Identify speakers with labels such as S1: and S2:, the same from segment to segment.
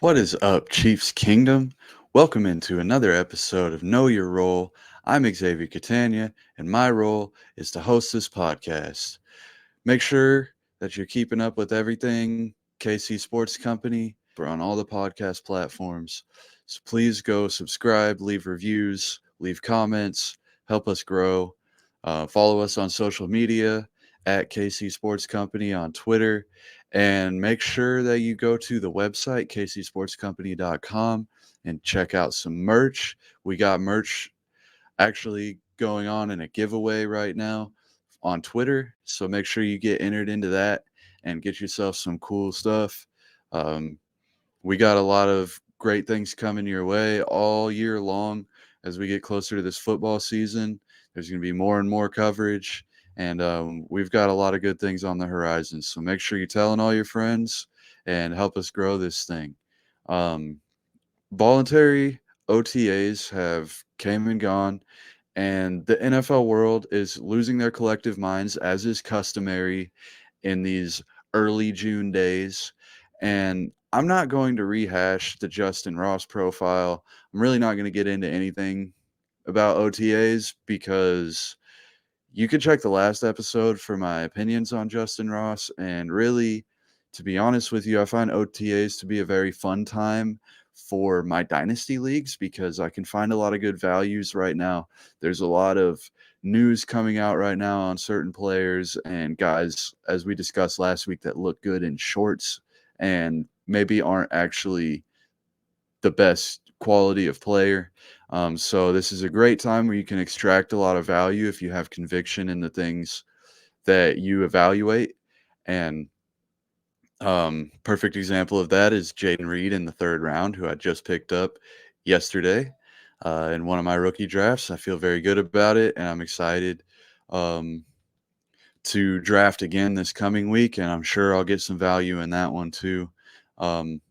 S1: What is up, Chiefs Kingdom? Welcome into another episode of Know Your Role. I'm Xavier Catania, and my role is to host this podcast. Make sure that you're keeping up with everything KC Sports Company. We're on all the podcast platforms. So please go subscribe, leave reviews, leave comments, help us grow. Follow us on social media at KC Sports Company on Twitter. And make sure that you go to the website, kcsportscompany.com, and check out some merch. We got merch actually going on in a giveaway right now on Twitter. So make sure you get entered into that and get yourself some cool stuff. Um, we got a lot of great things coming your way all year long as we get closer to this football season. There's going to be more and more coverage, and we've got a lot of good things on the horizon. So make sure you're telling all your friends and help us grow this thing. Um, Voluntary OTAs have came and gone, and the NFL world is losing their collective minds, as is customary in these early June days. And I'm not going to rehash the Justin Ross profile. I'm really not going to get into anything about OTAs because you can check the last episode for my opinions on Justin Ross. And really, to be honest with you, I find OTAs to be a very fun time for my dynasty leagues because I can find a lot of good values right now. There's a lot of news coming out right now on certain players and guys, as we discussed last week, that look good in shorts and maybe aren't actually the best quality of player. So this is a great time where you can extract a lot of value if you have conviction in the things that you evaluate. And perfect example of that is Jaden Reed in the third round, who I just picked up yesterday in one of my rookie drafts. I feel very good about it, and I'm excited um, to draft again this coming week, and I'm sure I'll get some value in that one too. Um,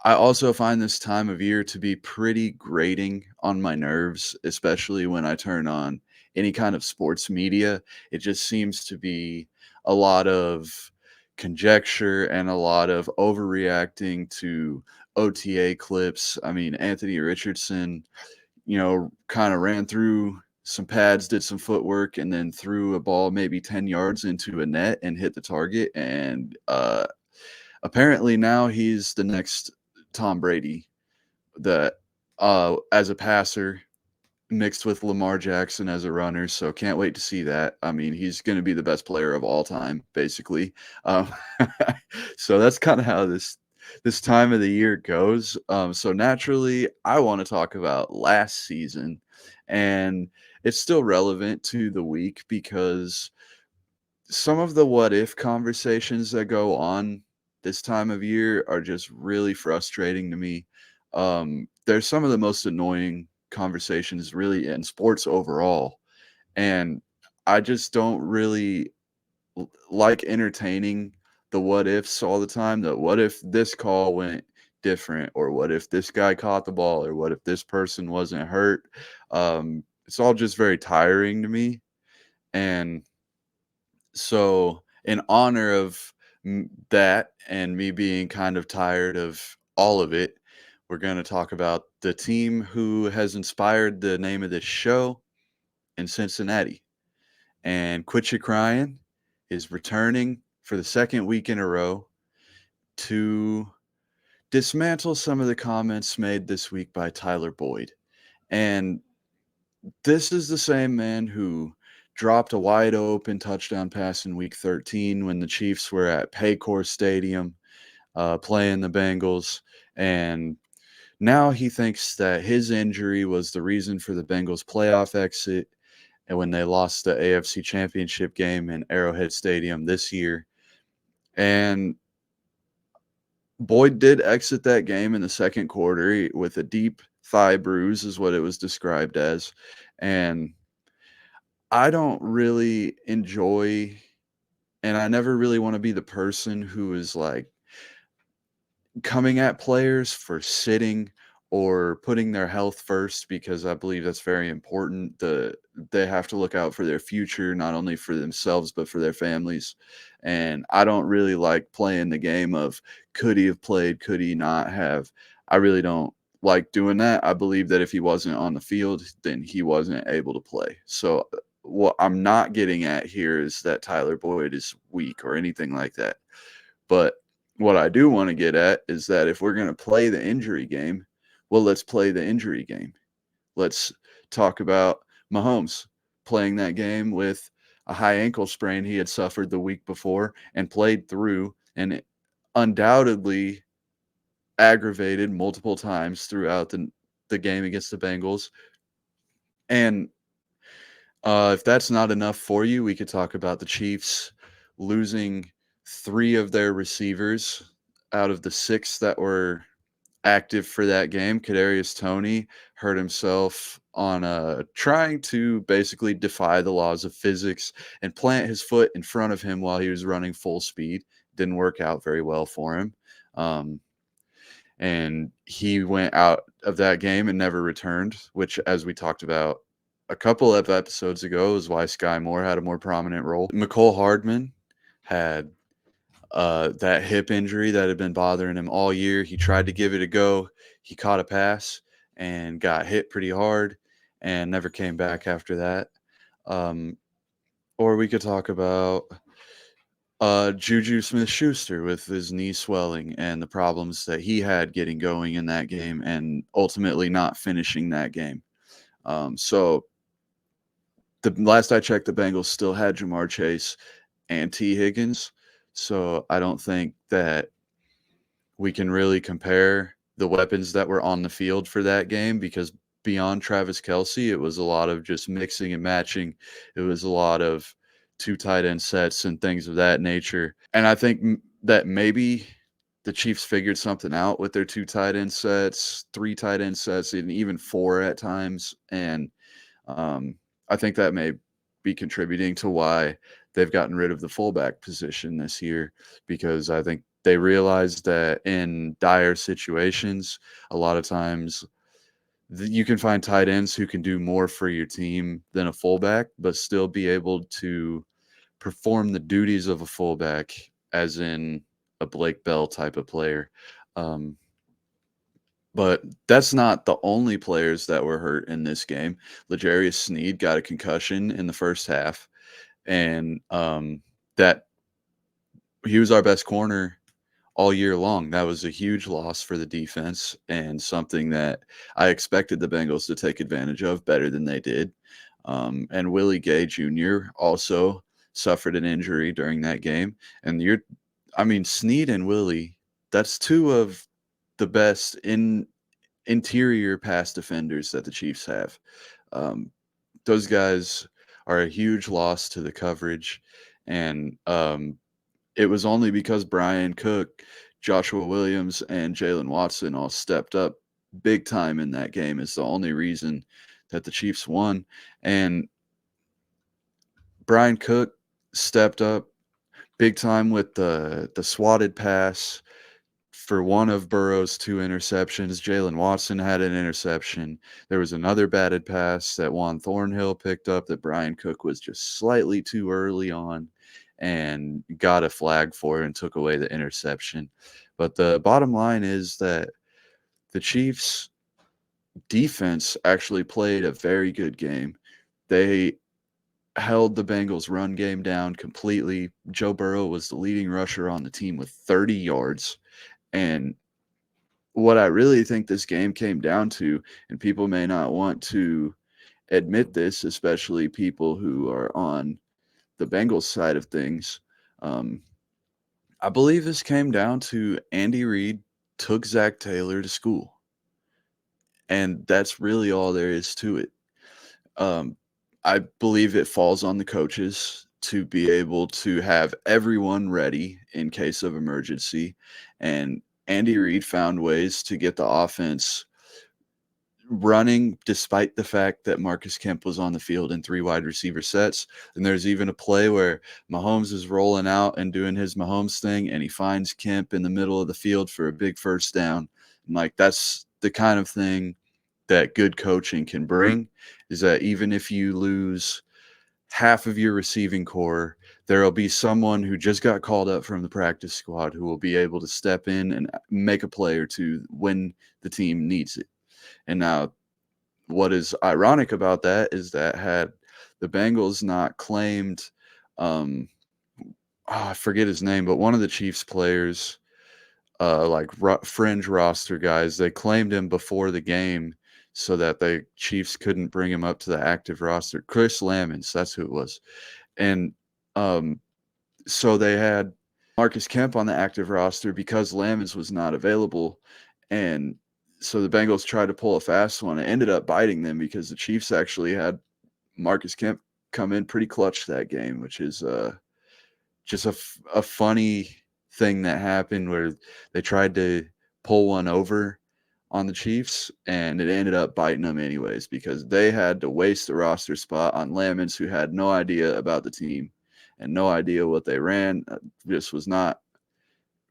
S1: I also find this time of year to be pretty grating on my nerves, especially when I turn on any kind of sports media. It just seems to be a lot of conjecture and a lot of overreacting to OTA clips. I mean, Anthony Richardson, kind of ran through some pads, did some footwork, and then threw a ball maybe 10 yards into a net and hit the target. And apparently now he's the next Tom Brady that as a passer mixed with Lamar Jackson as a runner. So can't wait to see that. I mean, he's going to be the best player of all time, basically. Um, so that's kind of how this time of the year goes. So naturally, I want to talk about last season, and it's still relevant to the week because some of the what if conversations that go on this time of year are just really frustrating to me. There's some of the most annoying conversations really in sports overall. And I just don't really like entertaining the what ifs all the time. The what if this call went different, or what if this guy caught the ball, or what if this person wasn't hurt. It's all just very tiring to me. And so, in honor of that and me being kind of tired of all of it, we're going to talk about the team who has inspired the name of this show in Cincinnati. And Quit Ya Crying is returning for the second week in a row to dismantle some of the comments made this week by Tyler Boyd. And this is the same man who dropped a wide open touchdown pass in week 13 when the Chiefs were at Paycor Stadium playing the Bengals. And now he thinks that his injury was the reason for the Bengals' playoff exit and when they lost the AFC Championship game in Arrowhead Stadium this year. And Boyd did exit that game in the second quarter with a deep thigh bruise, is what it was described as. And I don't really enjoy, and I never really want to be the person who is like coming at players for sitting or putting their health first, because I believe that's very important. They have to look out for their future, not only for themselves but for their families. And I don't really like playing the game of could he have played? Could he not have? I really don't like doing that. I believe that if he wasn't on the field, then he wasn't able to play. So what I'm not getting at here is that Tyler Boyd is weak or anything like that. But what I do want to get at is that if we're going to play the injury game, well, let's play the injury game. Let's talk about Mahomes playing that game with a high ankle sprain he had suffered the week before and played through, and it undoubtedly aggravated multiple times throughout the game against the Bengals. And if that's not enough for you, we could talk about the Chiefs losing 3 of their receivers out of the 6 that were active for that game. Kadarius Toney hurt himself on trying to basically defy the laws of physics and plant his foot in front of him while he was running full speed. Didn't work out very well for him. And he went out of that game and never returned, which, as we talked about a couple of episodes ago, is why Sky Moore had a more prominent role. McCole Hardman had that hip injury that had been bothering him all year. He tried to give it a go. He caught a pass and got hit pretty hard and never came back after that. Or we could talk about Juju Smith-Schuster with his knee swelling and the problems that he had getting going in that game and ultimately not finishing that game. So the last I checked, the Bengals still had Jamar Chase and T. Higgins. So I don't think that we can really compare the weapons that were on the field for that game, because beyond Travis Kelce, it was a lot of just mixing and matching. It was a lot of 2 tight end sets and things of that nature. And I think that maybe the Chiefs figured something out with their 2 tight end sets, 3 tight end sets, and even 4 at times. And I think that may be contributing to why they've gotten rid of the fullback position this year, because I think they realized that in dire situations, a lot of times you can find tight ends who can do more for your team than a fullback, but still be able to perform the duties of a fullback, as in a Blake Bell type of player. But that's not the only players that were hurt in this game. L'Jarius Sneed got a concussion in the first half, and that he was our best corner all year long. That was a huge loss for the defense and something that I expected the Bengals to take advantage of better than they did. And Willie Gay Jr. also suffered an injury during that game. And Sneed and Willie, that's 2 of the best interior pass defenders that the Chiefs have. Those guys are a huge loss to the coverage. And it was only because Brian Cook, Joshua Williams, and Jalen Watson all stepped up big time in that game is the only reason that the Chiefs won. And Brian Cook stepped up big time with the swatted pass for one of Burrow's 2 interceptions. Jalen Watson had an interception. There was another batted pass that Juan Thornhill picked up that Brian Cook was just slightly too early on and got a flag for it and took away the interception. But the bottom line is that the Chiefs defense actually played a very good game. They held the Bengals run game down completely. Joe Burrow was the leading rusher on the team with 30 yards. And what I really think this game came down to, and people may not want to admit this, especially people who are on the Bengals side of things, I believe this came down to Andy Reid took Zach Taylor to school. And that's really all there is to it. I believe it falls on the coaches to be able to have everyone ready in case of emergency. And Andy Reid found ways to get the offense running despite the fact that Marcus Kemp was on the field in 3 wide receiver sets. And there's even a play where Mahomes is rolling out and doing his Mahomes thing, and he finds Kemp in the middle of the field for a big first down. And that's the kind of thing that good coaching can bring, is that even if you lose half of your receiving core, there'll be someone who just got called up from the practice squad who will be able to step in and make a play or two when the team needs it. And now, what is ironic about that is that had the Bengals not claimed, um, I forget his name, but one of the Chiefs players, like fringe roster guys, they claimed him before the game so that the Chiefs couldn't bring him up to the active roster. Chris Lamons, that's who it was. And um, so they had Marcus Kemp on the active roster because Lamons was not available. And so the Bengals tried to pull a fast one. It ended up biting them because the Chiefs actually had Marcus Kemp come in pretty clutch that game, which is just a funny thing that happened where they tried to pull one over on the Chiefs, and it ended up biting them anyways because they had to waste a roster spot on Lamons, who had no idea about the team and no idea what they ran. Just was not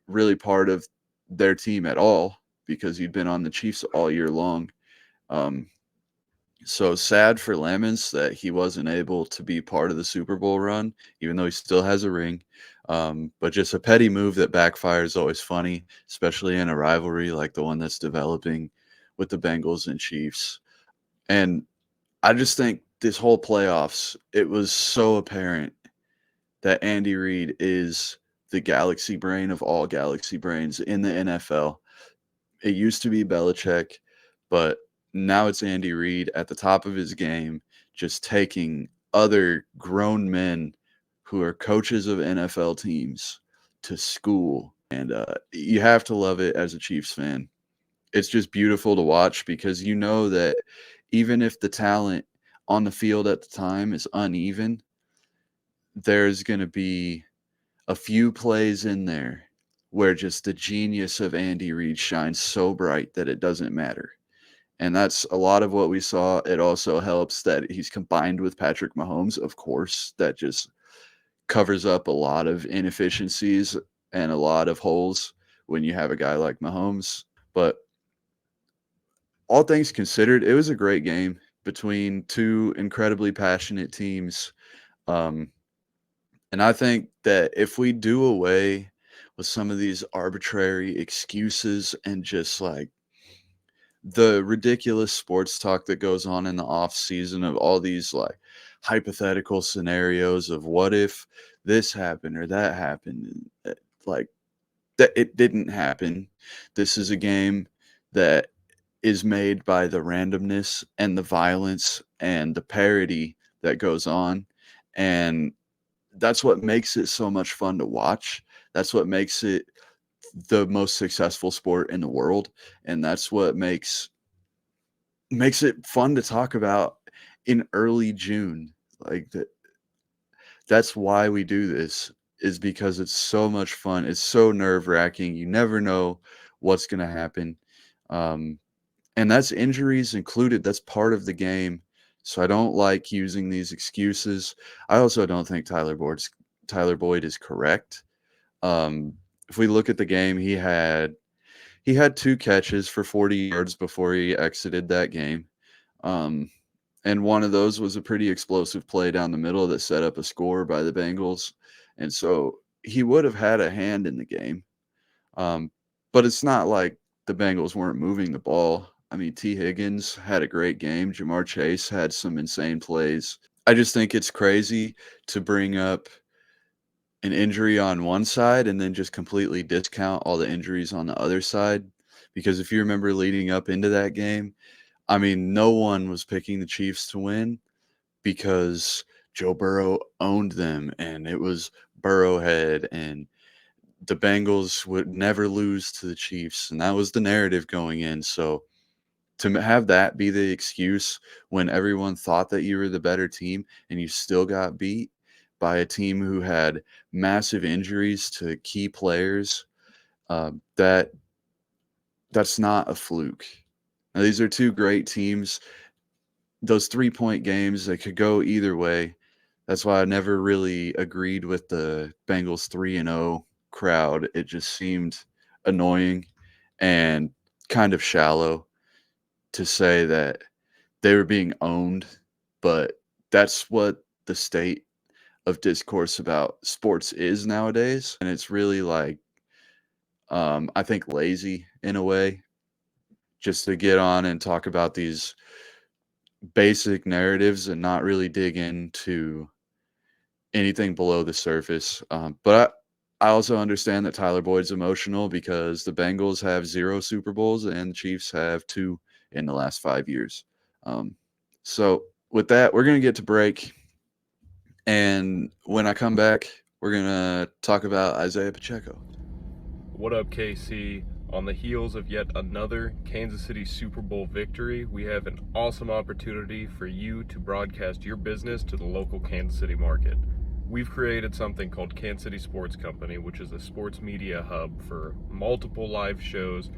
S1: really part of their team at all because he'd been on the Chiefs all year long. Um, so sad for Lamons that he wasn't able to be part of the Super Bowl run, even though he still has a ring. But just a petty move that backfires is always funny, especially in a rivalry like the one that's developing with the Bengals and Chiefs. And I just think this whole playoffs, it was so apparent that Andy Reid is the galaxy brain of all galaxy brains in the NFL. It used to be Belichick, but now it's Andy Reid at the top of his game, just taking other grown men who are coaches of NFL teams to school. And you have to love it as a Chiefs fan. It's just beautiful to watch because you know that even if the talent on the field at the time is uneven, there's going to be a few plays in there where just the genius of Andy Reid shines so bright that it doesn't matter. And that's a lot of what we saw. It also helps that he's combined with Patrick Mahomes, of course, that just covers up a lot of inefficiencies and a lot of holes when you have a guy like Mahomes. But all things considered, it was a great game between two incredibly passionate teams. Um, And I think that if we do away with some of these arbitrary excuses and just like the ridiculous sports talk that goes on in the off season of all these like hypothetical scenarios of what if this happened or that happened, like that it didn't happen. This is a game that is made by the randomness and the violence and the parody that goes on. And that's what makes it so much fun to watch. That's what makes it the most successful sport in the world, and that's what makes it fun to talk about in early June. Like that's why we do this is because it's so much fun. It's so nerve-wracking. You never know what's going to happen. Um, and that's injuries included. That's part of the game. So I don't like using these excuses. I also don't think Tyler Boyd is correct. Um, if we look at the game, he had 2 catches for 40 yards before he exited that game. Um, and one of those was a pretty explosive play down the middle that set up a score by the Bengals. And so he would have had a hand in the game. Um, but it's not like the Bengals weren't moving the ball. I mean, T. Higgins had a great game. Jamar Chase had some insane plays. I just think it's crazy to bring up an injury on one side and then just completely discount all the injuries on the other side. Because if you remember leading up into that game, I mean, no one was picking the Chiefs to win because Joe Burrow owned them and it was Burrowhead and the Bengals would never lose to the Chiefs. And that was the narrative going in. So to have that be the excuse when everyone thought that you were the better team and you still got beat by a team who had massive injuries to key players, that's not a fluke. Now, these are two great teams. Those 3-point games, they could go either way. That's why I never really agreed with the Bengals 3-0 crowd. It just seemed annoying and kind of shallow to say that they were being owned, but that's what the state of discourse about sports is nowadays, and it's really like I think lazy in a way, just to get on and talk about these basic narratives and not really dig into anything below the surface. But I also understand that Tyler Boyd's emotional because the Bengals have 0 Super Bowls and the Chiefs have 2 in the last 5 years. Um, so with that, we're gonna get to break, and when I come back, we're gonna talk about Isaih Pacheco.
S2: What up, KC? On the heels of yet another Kansas City Super Bowl victory, we have an awesome opportunity for you to broadcast your business to the local Kansas City market. We've created something called Kansas City Sports Company, which is a sports media hub for multiple live shows,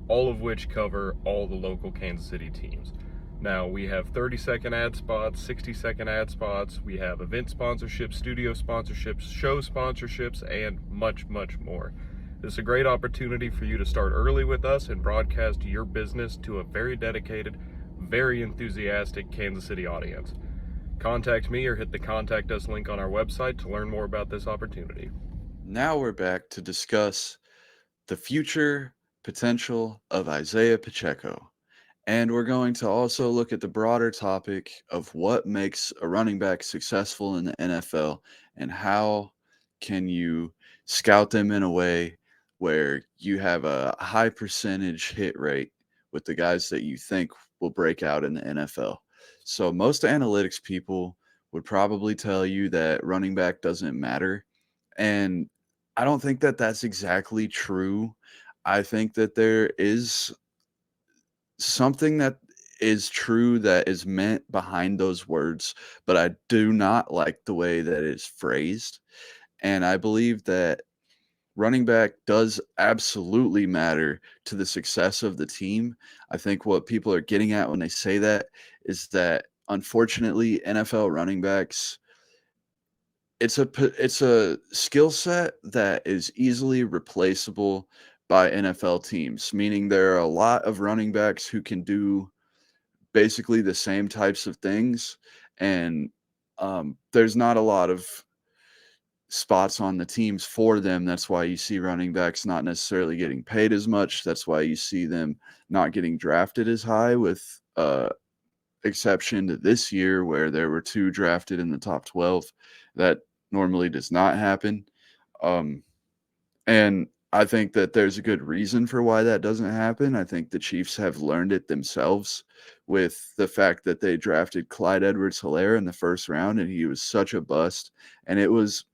S2: all of which cover all the local Kansas City teams. Now, we have 30-second ad spots, 60-second ad spots, we have event sponsorships, studio sponsorships, show sponsorships, and much, much more. This is a great opportunity for you to start early with us and broadcast your business to a very dedicated, very enthusiastic Kansas City audience. Contact me or hit the Contact Us link on our website to learn more about this opportunity.
S1: Now we're back to discuss the future potential of Isaih Pacheco. And we're going to also look at the broader topic of what makes a running back successful in the NFL and how can you scout them in a way where you have a high percentage hit rate with the guys that you think will break out in the NFL. So most analytics people would probably tell you that running back doesn't matter. And I don't think that that's exactly true. I think that there is something that is true that is meant behind those words, but I do not like the way that it's phrased. And I believe that running back does absolutely matter to the success of the team. I think what people are getting at when they say that is that unfortunately NFL running backs, it's a skill set that is easily replaceable by NFL teams, meaning there are a lot of running backs who can do basically the same types of things, and there's not a lot of spots on the teams for them. That's why you see running backs not necessarily getting paid as much. That's why you see them not getting drafted as high, with exception to this year where there were 2 drafted in the top 12. That normally does not happen. Um, and I think that there's a good reason for why that doesn't happen. I think the Chiefs have learned it themselves with the fact that they drafted Clyde Edwards-Helaire in the first round, and he was such a bust. And it was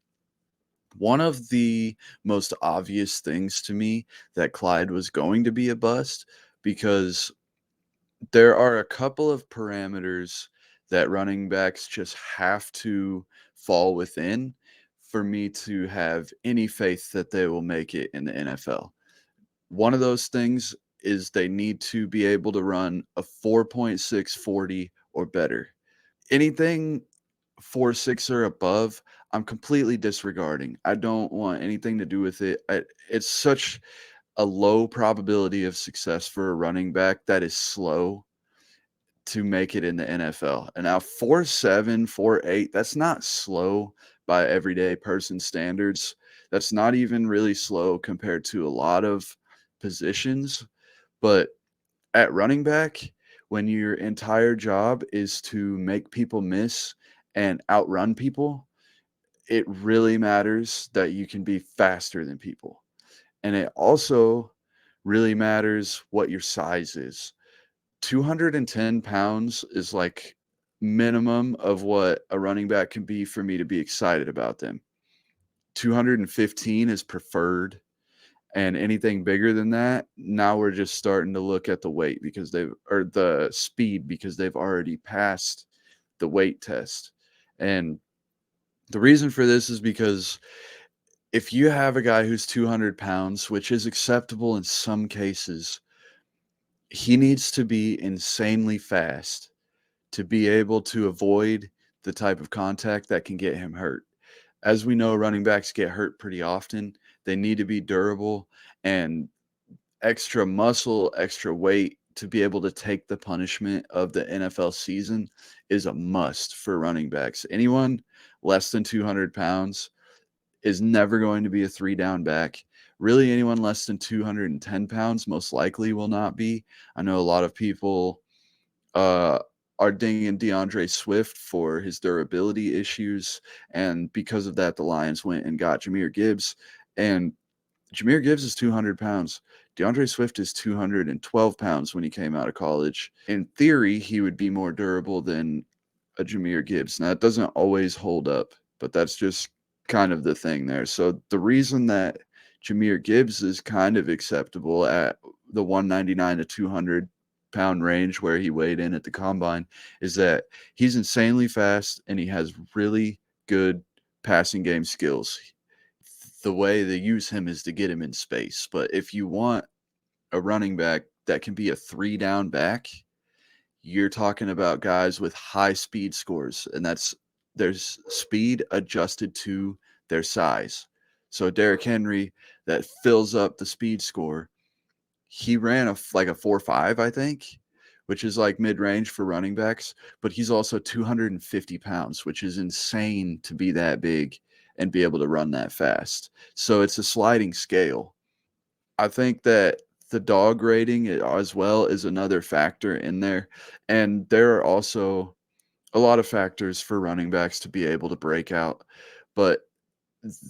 S1: one of the most obvious things to me that Clyde was going to be a bust, because there are a couple of parameters that running backs just have to fall within for me to have any faith that they will make it in the NFL. One of those things is they need to be able to run a 4.640 or better. Anything 4.6 or above, I'm completely disregarding. I don't want anything to do with it. It's such a low probability of success for a running back that is slow to make it in the NFL. And now 4.7, 4.8, that's not slow by everyday person standards. That's not even really slow compared to a lot of positions. But at running back, when your entire job is to make people miss and outrun people, it really matters that you can be faster than people. And it also really matters what your size is. 210 pounds is like minimum of what a running back can be for me to be excited about them. 215 is preferred, and anything bigger than that, now we're just starting to look at the weight because they've or the speed because they've already passed the weight test. And the reason for this is because if you have a guy who's 200 pounds, which is acceptable in some cases, he needs to be insanely fast to be able to avoid the type of contact that can get him hurt. As we know, running backs get hurt pretty often. They need to be durable, and extra muscle, extra weight to be able to take the punishment of the NFL season is a must for running backs. Anyone less than 200 pounds is never going to be a 3-down back. Really, anyone less than 210 pounds most likely will not be. I know a lot of people uh, are dinging DeAndre Swift for his durability issues, and because of that, the Lions went and got Jahmyr Gibbs, and Jahmyr Gibbs is 200 pounds. DeAndre Swift is 212 pounds when he came out of college. In theory, he would be more durable than a Jahmyr Gibbs. Now, it doesn't always hold up, but that's just kind of the thing there. So the reason that Jahmyr Gibbs is kind of acceptable at the 199 to 200-pound range where he weighed in at the combine is that he's insanely fast and he has really good passing game skills. The way they use him is to get him in space. But if you want a running back that can be a 3-down back, you're talking about guys with high speed scores, and there's speed adjusted to their size. So Derrick Henry that fills up the speed score, he ran like a 4.5, I think, which is like mid-range for running backs, but he's also 250 pounds, which is insane to be that big and be able to run that fast. So it's a sliding scale. I think that the dog rating as well is another factor in there. And there are also a lot of factors for running backs to be able to break out. But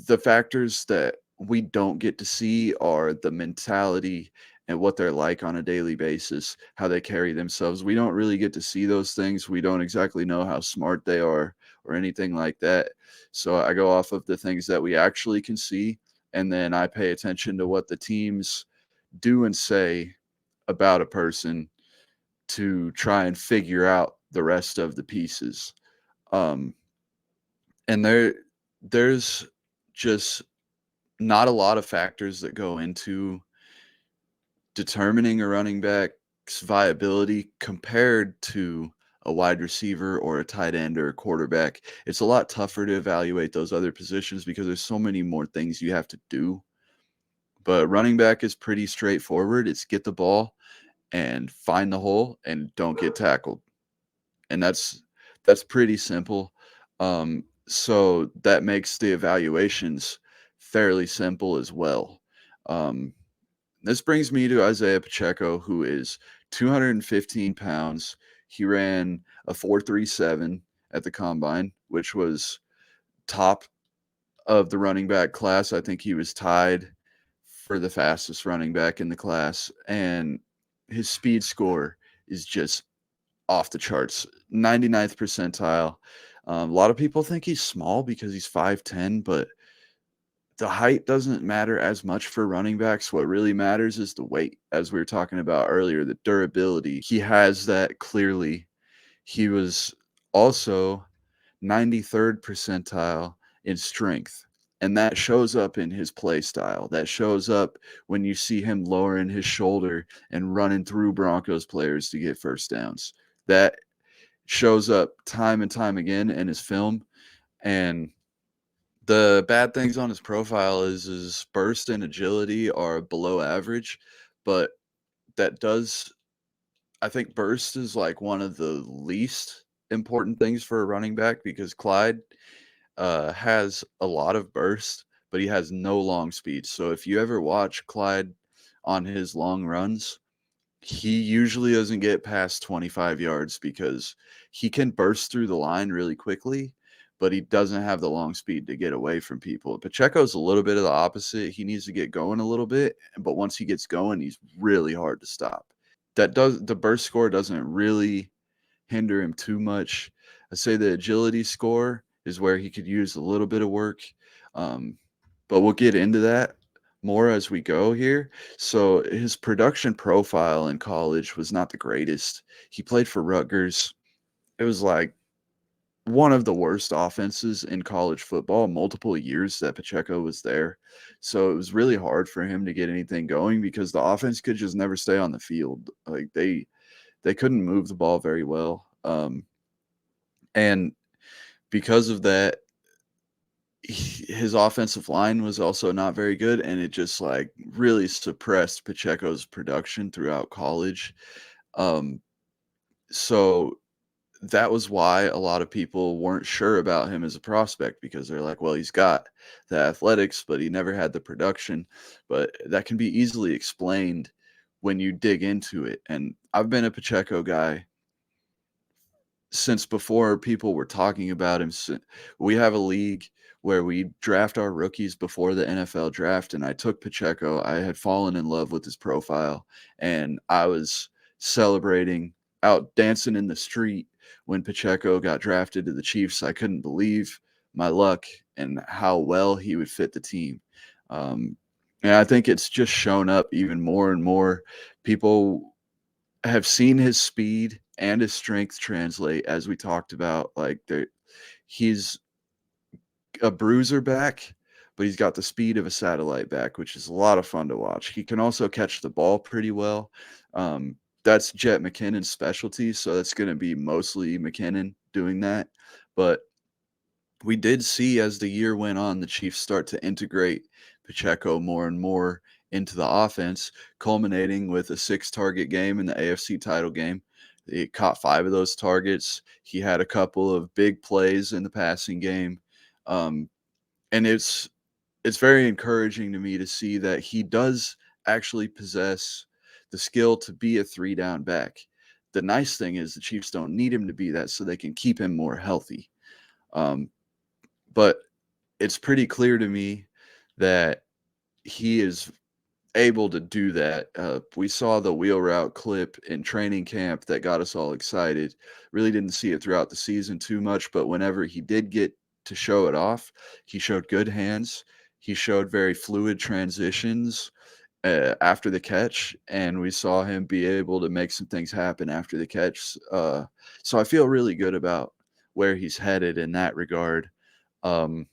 S1: the factors that we don't get to see are the mentality and what they're like on a daily basis, how they carry themselves. We don't really get to see those things. We don't exactly know how smart they are or anything like that. So I go off of the things that we actually can see, and then I pay attention to what the teams do and say about a person to try and figure out the rest of the pieces. Um, and there's just not a lot of factors that go into determining a running back's viability compared to a wide receiver or a tight end or a quarterback. It's a lot tougher to evaluate those other positions because there's so many more things you have to do. But running back is pretty straightforward. It's get the ball and find the hole and don't get tackled. And that's pretty simple. So that makes the evaluations fairly simple as well. Um, this brings me to Isaih Pacheco, who is 215 pounds. He ran a 4.37 at the combine, which was top of the running back class. I think he was tied for the fastest running back in the class. And his speed score is just off the charts, 99th percentile. A lot of people think he's small because he's 5'10", but the height doesn't matter as much for running backs. What really matters is the weight, as we were talking about earlier, the durability. He has that clearly. He was also 93rd percentile in strength. And that shows up in his play style. That shows up when you see him lowering his shoulder and running through Broncos players to get first downs. That shows up time and time again in his film. And the bad things on his profile is his burst and agility are below average, but that does, I think burst is like one of the least important things for a running back because Clyde has a lot of burst, but he has no long speed. So if you ever watch Clyde on his long runs, he usually doesn't get past 25 yards because he can burst through the line really quickly, but he doesn't have the long speed to get away from people. Pacheco's a little bit of the opposite. He needs to get going a little bit, but once he gets going, he's really hard to stop. The burst score doesn't really hinder him too much. I say the agility score is where he could use a little bit of work, but we'll get into that more as we go here. So his production profile in college was not the greatest. He played for Rutgers. It was like one of the worst offenses in college football, multiple years that Pacheco was there. So it was really hard for him to get anything going because the offense could just never stay on the field. Like they couldn't move the ball very well. And because of that, his offensive line was also not very good, and it just like really suppressed Pacheco's production throughout college. Um, so that was why a lot of people weren't sure about him as a prospect because they're like, well, he's got the athletics, but he never had the production. But that can be easily explained when you dig into it. And I've been a Pacheco guy since before people were talking about him. We have a league where we draft our rookies before the NFL draft, and I took Pacheco. I had fallen in love with his profile, and I was celebrating, out dancing in the street when Pacheco got drafted to the Chiefs. I couldn't believe my luck and how well he would fit the team. Um, and I think it's just shown up even more and more. People have seen his speed and his strength translate, as we talked about. Like, he's a bruiser back, but he's got the speed of a satellite back, which is a lot of fun to watch. He can also catch the ball pretty well. That's Jet McKinnon's specialty, so that's going to be mostly McKinnon doing that. But we did see as the year went on, the Chiefs start to integrate Pacheco more and more into the offense, culminating with a 6-target game in the AFC title game. He caught 5 of those targets. He had a couple of big plays in the passing game. Um, and it's very encouraging to me to see that he does actually possess the skill to be a 3-down back. The nice thing is the Chiefs don't need him to be that, so they can keep him more healthy. But it's pretty clear to me that he is able to do that. We saw the wheel route clip in training camp that got us all excited. Really didn't see it throughout the season too much, but whenever he did get to show it off, he showed good hands. He showed very fluid transitions after the catch, and we saw him be able to make some things happen after the catch. So I feel really good about where he's headed in that regard. Um,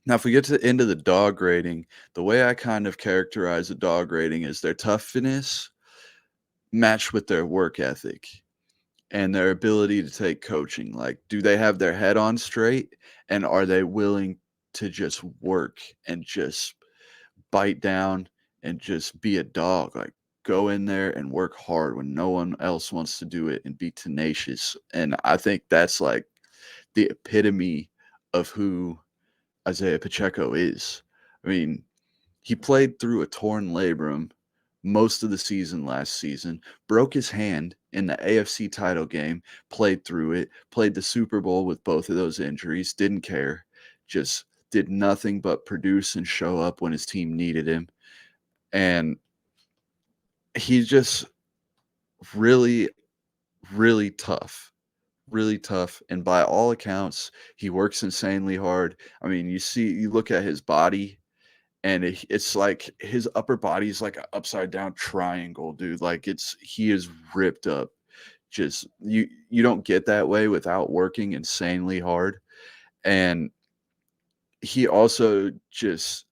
S1: Now, if we get to the end of the dog rating, the way I kind of characterize a dog rating is their toughness matched with their work ethic and their ability to take coaching. Like, do they have their head on straight, and are they willing to just work and just bite down and just be a dog? Like, go in there and work hard when no one else wants to do it and be tenacious. And I think that's like the epitome of who Isaih Pacheco is. I mean, he played through a torn labrum most of the season last season, broke his hand in the AFC title game, played through it, played the Super Bowl with both of those injuries, didn't care, just did nothing but produce and show up when his team needed him. And he's just really, really tough. Really tough. And by all accounts, he works insanely hard. I mean, you look at his body, and it's like his upper body is like an upside down triangle, dude. Like, he is ripped up. Just you don't get that way without working insanely hard. And he also just,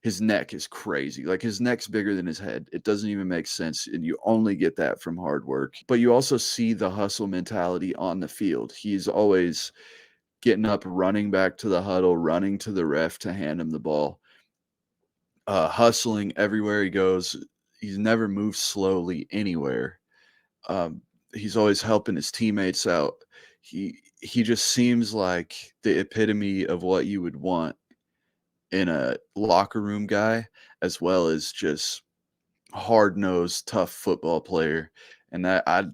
S1: his neck is crazy. Like, his neck's bigger than his head. It doesn't even make sense, and you only get that from hard work. But you also see the hustle mentality on the field. He's always getting up, running back to the huddle, running to the ref to hand him the ball, hustling everywhere he goes. He's never moved slowly anywhere. Um, he's always helping his teammates out. He just seems like the epitome of what you would want in a locker room guy, as well as just hard nosed, tough football player. And I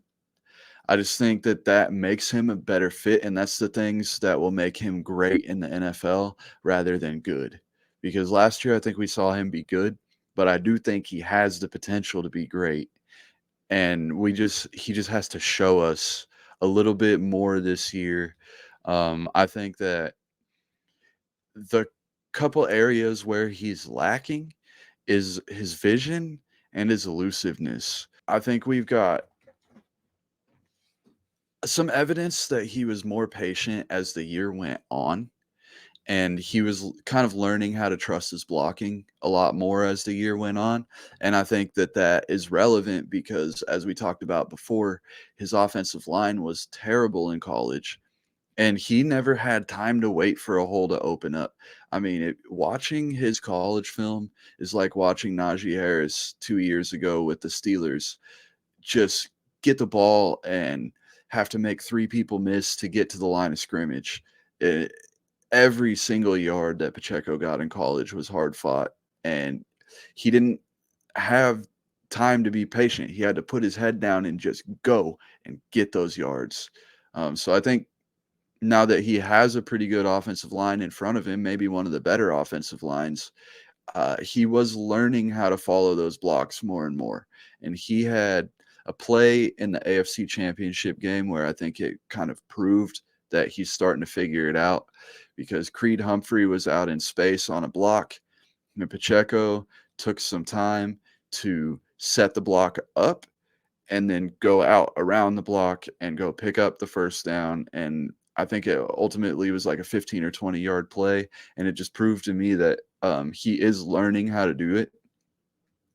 S1: just think that that makes him a better fit, and that's the things that will make him great in the NFL rather than good. Because last year I think we saw him be good, but I do think he has the potential to be great. And he just has to show us a little bit more this year. I think that the couple areas where he's lacking is his vision and his elusiveness. I think we've got some evidence that he was more patient as the year went on, and he was kind of learning how to trust his blocking a lot more as the year went on. And I think that that is relevant because, as we talked about before, his offensive line was terrible in college, and he never had time to wait for a hole to open up. I mean, watching his college film is like watching Najee Harris 2 years ago with the Steelers. Just get the ball and have to make 3 people miss to get to the line of scrimmage. It, every single yard that Pacheco got in college was hard fought, and he didn't have time to be patient. He had to put his head down and just go and get those yards. So I think now that he has a pretty good offensive line in front of him, maybe one of the better offensive lines, he was learning how to follow those blocks more and more. And he had a play in the AFC Championship game where I think it kind of proved that he's starting to figure it out, because Creed Humphrey was out in space on a block, and Pacheco took some time to set the block up and then go out around the block and go pick up the first down. And I think it ultimately was like a 15 or 20-yard play. And it just proved to me that he is learning how to do it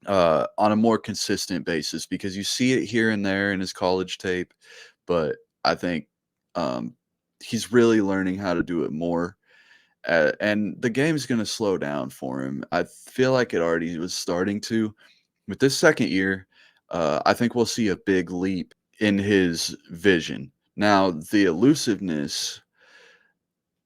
S1: on a more consistent basis, because you see it here and there in his college tape. But I think he's really learning how to do it more. And the game's going to slow down for him. I feel like it already was starting to. With this second year, I think we'll see a big leap in his vision. Now, the elusiveness,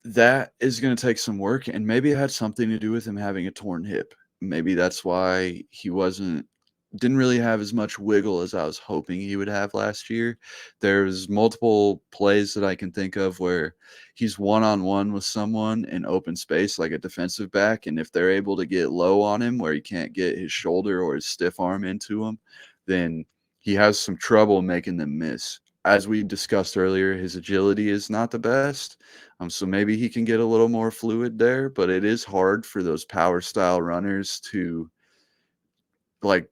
S1: that is going to take some work, and maybe it had something to do with him having a torn hip. Maybe that's why he didn't really have as much wiggle as I was hoping he would have last year. There's multiple plays that I can think of where he's one-on-one with someone in open space, like a defensive back, and if they're able to get low on him where he can't get his shoulder or his stiff arm into him, then he has some trouble making them miss. As we discussed earlier, his agility is not the best, so maybe he can get a little more fluid there, but it is hard for those power style runners to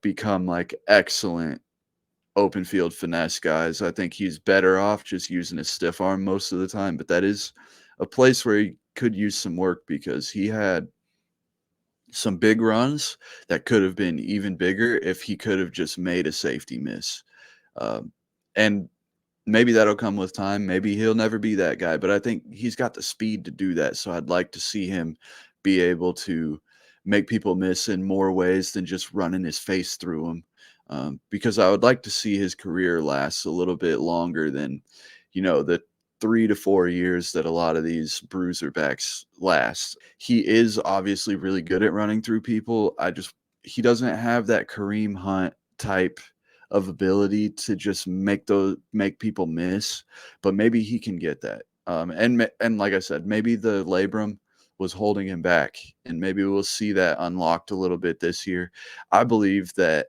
S1: become excellent open field finesse guys. I think he's better off just using his stiff arm most of the time, but that is a place where he could use some work, because he had some big runs that could have been even bigger if he could have just made a safety miss. And maybe that'll come with time. Maybe he'll never be that guy, but I think he's got the speed to do that. So I'd like to see him be able to make people miss in more ways than just running his face through them. Because I would like to see his career last a little bit longer than, the 3 to 4 years that a lot of these bruiser backs last. He is obviously really good at running through people. He doesn't have that Kareem Hunt type of ability to just make people miss, but maybe he can get that. And like I said, maybe the labrum was holding him back, and maybe we'll see that unlocked a little bit this year. I believe that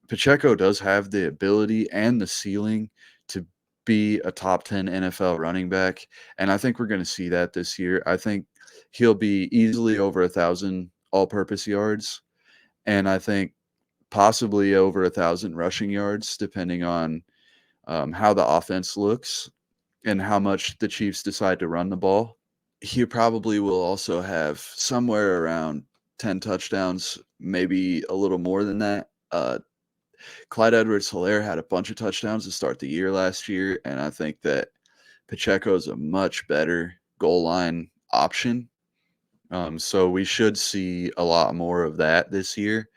S1: Pacheco does have the ability and the ceiling to be a top 10 NFL running back, and I think we're going to see that this year. I think he'll be easily over 1,000 all-purpose yards, and I think possibly over 1,000 rushing yards, depending on how the offense looks and how much the Chiefs decide to run the ball. He probably will also have somewhere around 10 touchdowns, maybe a little more than that. Clyde Edwards-Helaire had a bunch of touchdowns to start the year last year, and I think that Pacheco is a much better goal line option. So we should see a lot more of that this year.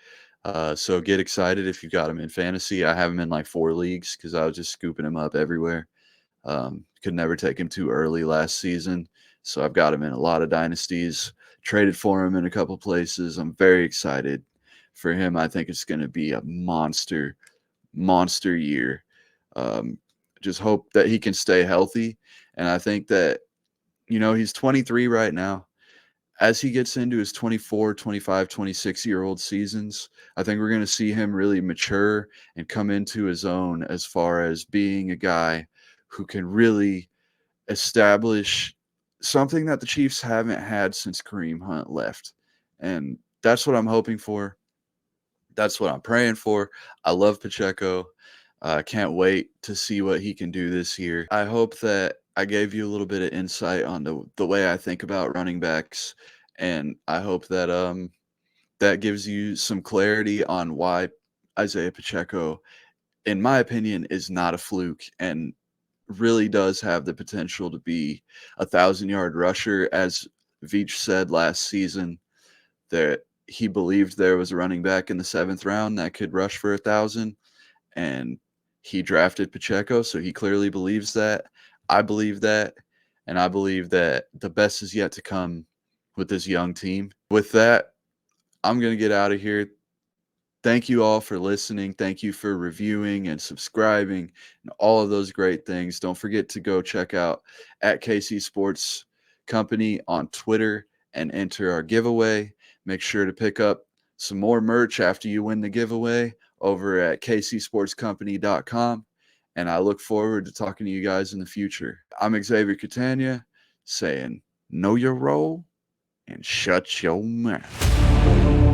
S1: So get excited if you got him in fantasy. I have him in like 4 leagues because I was just scooping him up everywhere. Could never take him too early last season. So I've got him in a lot of dynasties, traded for him in a couple places. I'm very excited for him. I think it's going to be a monster year. Just hope that he can stay healthy. And I think that, he's 23 right now. As he gets into his 24, 25, 26-year-old seasons, I think we're going to see him really mature and come into his own as far as being a guy who can really establish something that the Chiefs haven't had since Kareem Hunt left. And that's what I'm hoping for. That's what I'm praying for. I love Pacheco. I can't wait to see what he can do this year. I hope that I gave you a little bit of insight on the way I think about running backs, and I hope that that gives you some clarity on why Isaih Pacheco, in my opinion, is not a fluke and really does have the potential to be 1,000-yard rusher. As Veach said last season, that he believed there was a running back in the 7th round that could rush for 1,000, and he drafted Pacheco, so he clearly believes that. I believe that, and I believe that the best is yet to come with this young team. With that, I'm going to get out of here. Thank you all for listening. Thank you for reviewing and subscribing and all of those great things. Don't forget to go check out at KC Sports Company on Twitter and enter our giveaway. Make sure to pick up some more merch after you win the giveaway over at kcsportscompany.com. And I look forward to talking to you guys in the future. I'm Xavier Catania saying, know your role and shut your mouth.